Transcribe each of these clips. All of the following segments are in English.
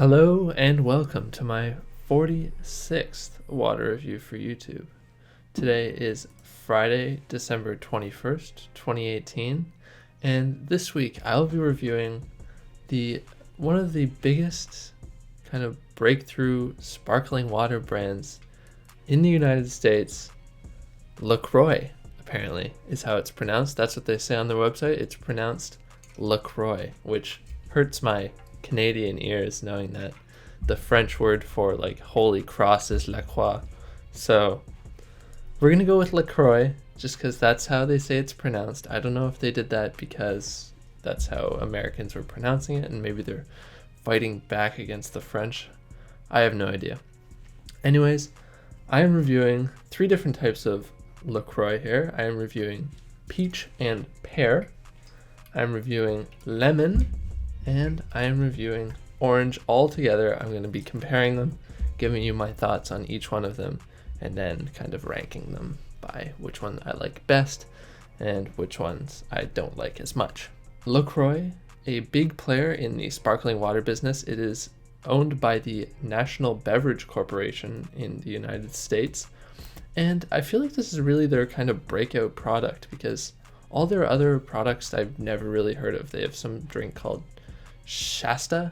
Hello and welcome to my 46th water review for YouTube. Today is Friday, December 21st, 2018, and this week I'll be reviewing one of the biggest kind of breakthrough sparkling water brands in the United States. LaCroix, apparently, is how it's pronounced. That's what they say on their website. It's pronounced LaCroix, which hurts my Canadian ears knowing that the French word for like holy cross is La Croix. So we're gonna go with LaCroix just because that's how they say it's pronounced. I don't know if they did that because that's how Americans were pronouncing it and maybe they're fighting back against the French. I have no idea. Anyways, I am reviewing three different types of LaCroix here. I am reviewing peach and pear. I'm reviewing lemon, and I am reviewing orange all together. I'm going to be comparing them, giving you my thoughts on each one of them, and then kind of ranking them by which one I like best and which ones I don't like as much. LaCroix, a big player in the sparkling water business. It is owned by the National Beverage Corporation in the United States, and I feel like this is really their kind of breakout product because all their other products I've never really heard of. They have some drink called Shasta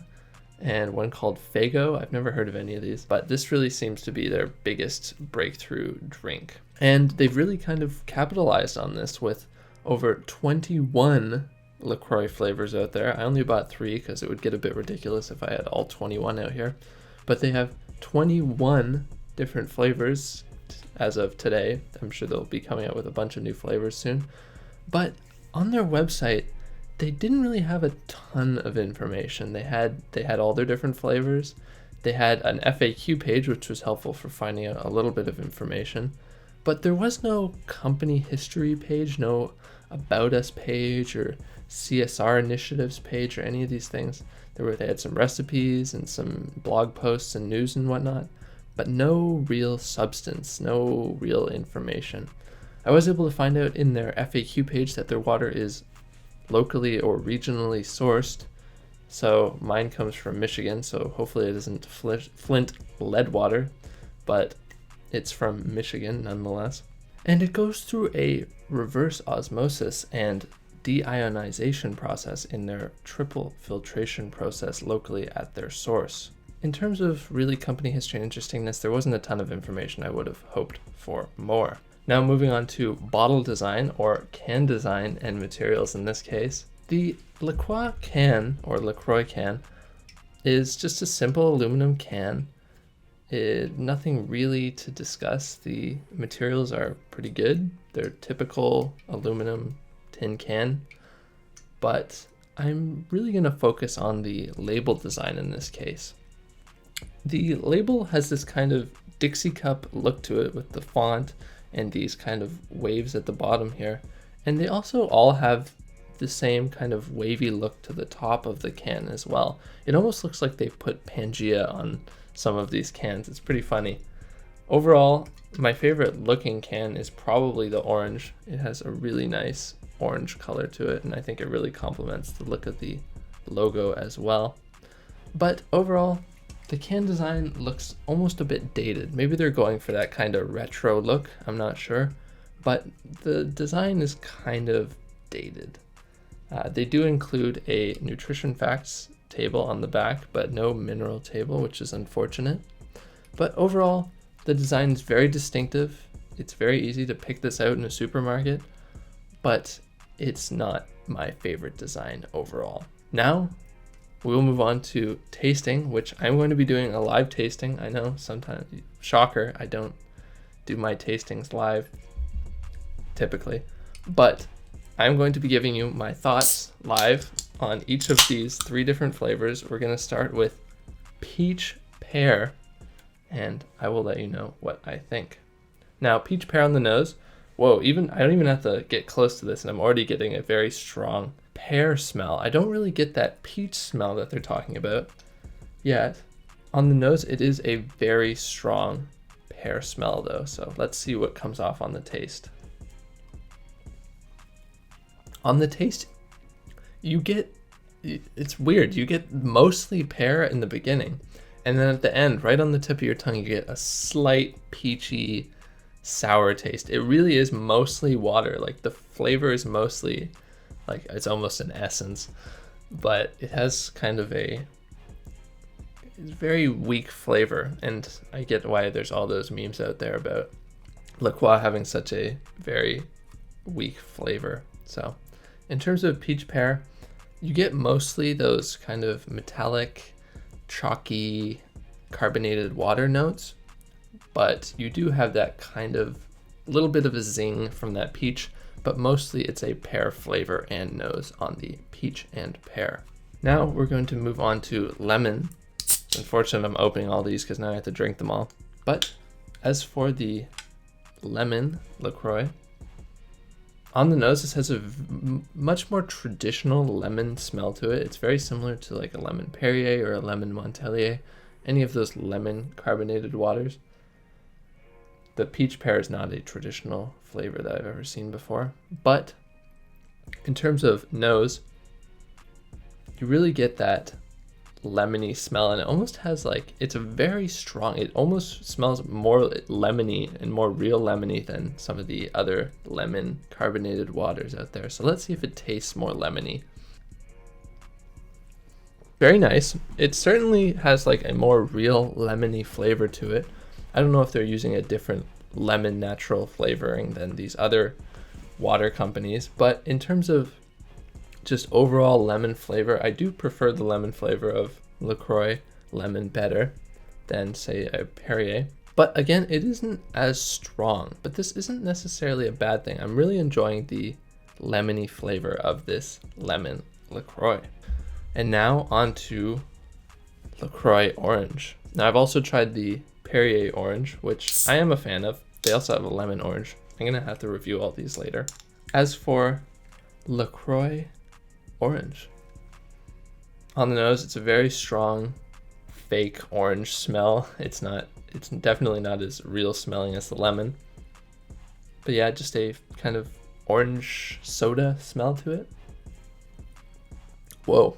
and one called Fago. I've never heard of any of these, but this really seems to be their biggest breakthrough drink. And they've really kind of capitalized on this with over 21 LaCroix flavors out there. I only bought 3 because it would get a bit ridiculous if I had all 21 out here. But they have 21 different flavors as of today. I'm sure they'll be coming out with a bunch of new flavors soon. But on their website, they didn't really have a ton of information. They had all their different flavors. They had an FAQ page, which was helpful for finding out a little bit of information. But there was no company history page, no About Us page or CSR initiatives page or any of these things. They had some recipes and some blog posts and news and whatnot, but no real substance, no real information. I was able to find out in their FAQ page that their water is locally or regionally sourced. So mine comes from Michigan, so hopefully it isn't Flint lead water, but it's from Michigan nonetheless. And it goes through a reverse osmosis and deionization process in their triple filtration process locally at their source. In terms of really company history and interestingness, there wasn't a ton of information. I would have hoped for more. Now moving on to bottle design or can design and materials in this case. The LaCroix can or LaCroix can is just a simple aluminum can. Nothing really to discuss. The materials are pretty good. They're typical aluminum tin can, but I'm really going to focus on the label design in this case. The label has this kind of Dixie cup look to it with the font and these kind of waves at the bottom here. And they also all have the same kind of wavy look to the top of the can as well. It almost looks like they've put Pangea on some of these cans. It's pretty funny. Overall, my favorite looking can is probably the orange. It has a really nice orange color to it, and I think it really complements the look of the logo as well. But overall, the can design looks almost a bit dated. Maybe they're going for that kind of retro look, I'm not sure. But the design is kind of dated. They do include a nutrition facts table on the back, but no mineral table, which is unfortunate. But overall, the design is very distinctive. It's very easy to pick this out in a supermarket, but it's not my favorite design overall. Now, we'll move on to tasting, which I'm going to be doing a live tasting. I know sometimes, shocker, I don't do my tastings live typically, but I'm going to be giving you my thoughts live on each of these 3 different flavors. We're going to start with Peach-Pear, and I will let you know what I think. Now, Peach-Pear on the nose. Whoa, I don't even have to get close to this, and I'm already getting a very strong pear smell. I don't really get that peach smell that they're talking about yet. On the nose, it is a very strong pear smell though, so let's see what comes off on the taste. On the taste, you get it's weird. You get mostly pear in the beginning, and then at the end, right on the tip of your tongue, you get a slight peachy sour taste. It really is mostly water. Like the flavor is mostly like it's almost an essence, but it has kind of a very weak flavor. And I get why there's all those memes out there about La Croix having such a very weak flavor. So in terms of peach pear, you get mostly those kind of metallic, chalky, carbonated water notes, but you do have that kind of little bit of a zing from that peach, but mostly it's a pear flavor and nose on the peach and pear. Now we're going to move on to lemon. It's unfortunate I'm opening all these because now I have to drink them all. But as for the lemon LaCroix, on the nose, this has a much more traditional lemon smell to it. It's very similar to like a lemon Perrier or a lemon Montpellier, any of those lemon carbonated waters. The peach pear is not a traditional flavor that I've ever seen before, but in terms of nose, you really get that lemony smell, and it almost has like, it's a very strong, it almost smells more lemony and more real lemony than some of the other lemon carbonated waters out there. So let's see if it tastes more lemony. Very nice. It certainly has like a more real lemony flavor to it. I don't know if they're using a different lemon natural flavoring than these other water companies, but in terms of just overall lemon flavor, I do prefer the lemon flavor of LaCroix lemon better than say a Perrier. But again, it isn't as strong, but this isn't necessarily a bad thing. I'm really enjoying the lemony flavor of this lemon LaCroix. And now on to LaCroix orange. Now I've also tried the Perrier orange, which I am a fan of. They also have a lemon orange. I'm gonna have to review all these later. As for LaCroix orange, on the nose, it's a very strong fake orange smell. It's definitely not as real smelling as the lemon, but yeah, just a kind of orange soda smell to it. Whoa,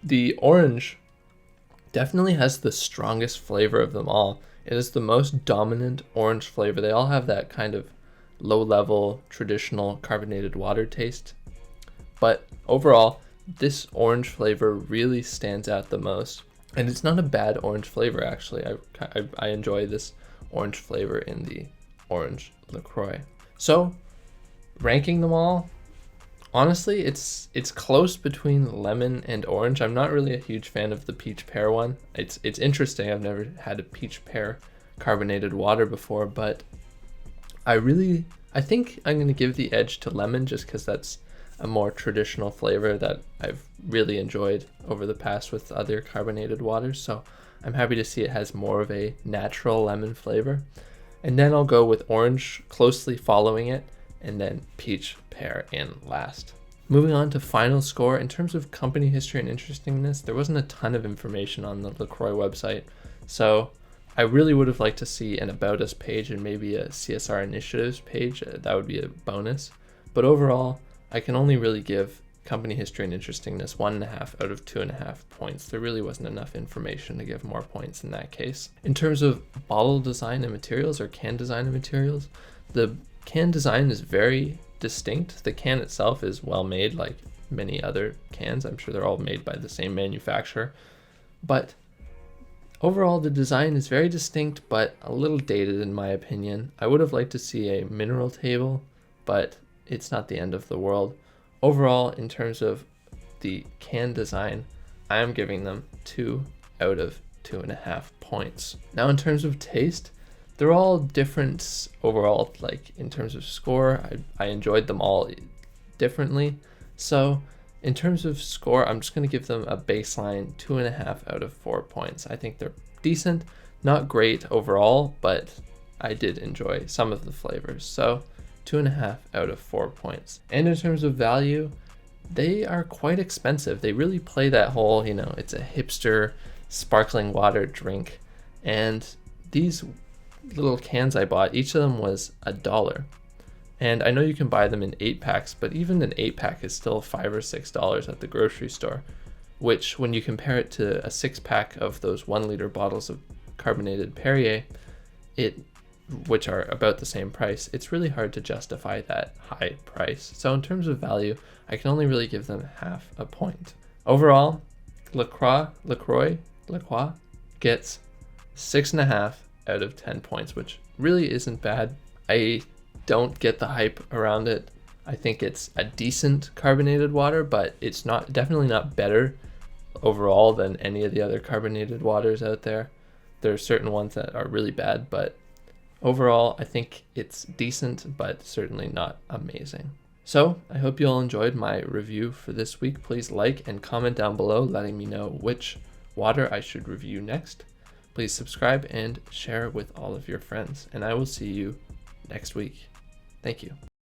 the orange definitely has the strongest flavor of them all. It is the most dominant orange flavor. They all have that kind of low level traditional carbonated water taste, but overall this orange flavor really stands out the most, and it's not a bad orange flavor actually. I enjoy this orange flavor in the orange LaCroix. So ranking them all, honestly, it's close between lemon and orange. I'm not really a huge fan of the peach pear one. It's interesting. I've never had a peach pear carbonated water before, but I think I'm going to give the edge to lemon just because that's a more traditional flavor that I've really enjoyed over the past with other carbonated waters. So I'm happy to see it has more of a natural lemon flavor. And then I'll go with orange closely following it, and then peach pear in last. Moving on to final score. In terms of company history and interestingness, there wasn't a ton of information on the LaCroix website, so I really would have liked to see an About Us page and maybe a CSR initiatives page. That would be a bonus. But overall, I can only really give company history and interestingness 1.5 out of 2.5 points. There really wasn't enough information to give more points in that case. In terms of bottle design and materials, or can design and materials, the can design is very distinct. The can itself is well made, like many other cans. I'm sure they're all made by the same manufacturer. But overall, the design is very distinct, but a little dated in my opinion. I would have liked to see a mineral table, but it's not the end of the world. Overall, in terms of the can design, I am giving them 2 out of 2.5 points. Now, in terms of taste, they're all different overall. Like in terms of score, I enjoyed them all differently. So in terms of score, I'm just going to give them a baseline 2.5 out of 4 points. I think they're decent, not great overall, but I did enjoy some of the flavors. So 2.5 out of 4 points. And in terms of value, they are quite expensive. They really play that whole, it's a hipster sparkling water drink. And these little cans I bought, each of them was $1. And I know you can buy them in 8 packs, but even an 8 pack is still $5 or $6 at the grocery store, which when you compare it to a 6-pack of those 1-liter bottles of carbonated Perrier, which are about the same price, it's really hard to justify that high price. So in terms of value, I can only really give them half a point. Overall, LaCroix gets 6.5 out of 10 points, which really isn't bad. I don't get the hype around it. I think it's a decent carbonated water, but it's definitely not better overall than any of the other carbonated waters out there. There are certain ones that are really bad, but overall I think it's decent, but certainly not amazing. So I hope you all enjoyed my review for this week. Please like and comment down below letting me know which water I should review next. Please subscribe and share with all of your friends, and I will see you next week. Thank you.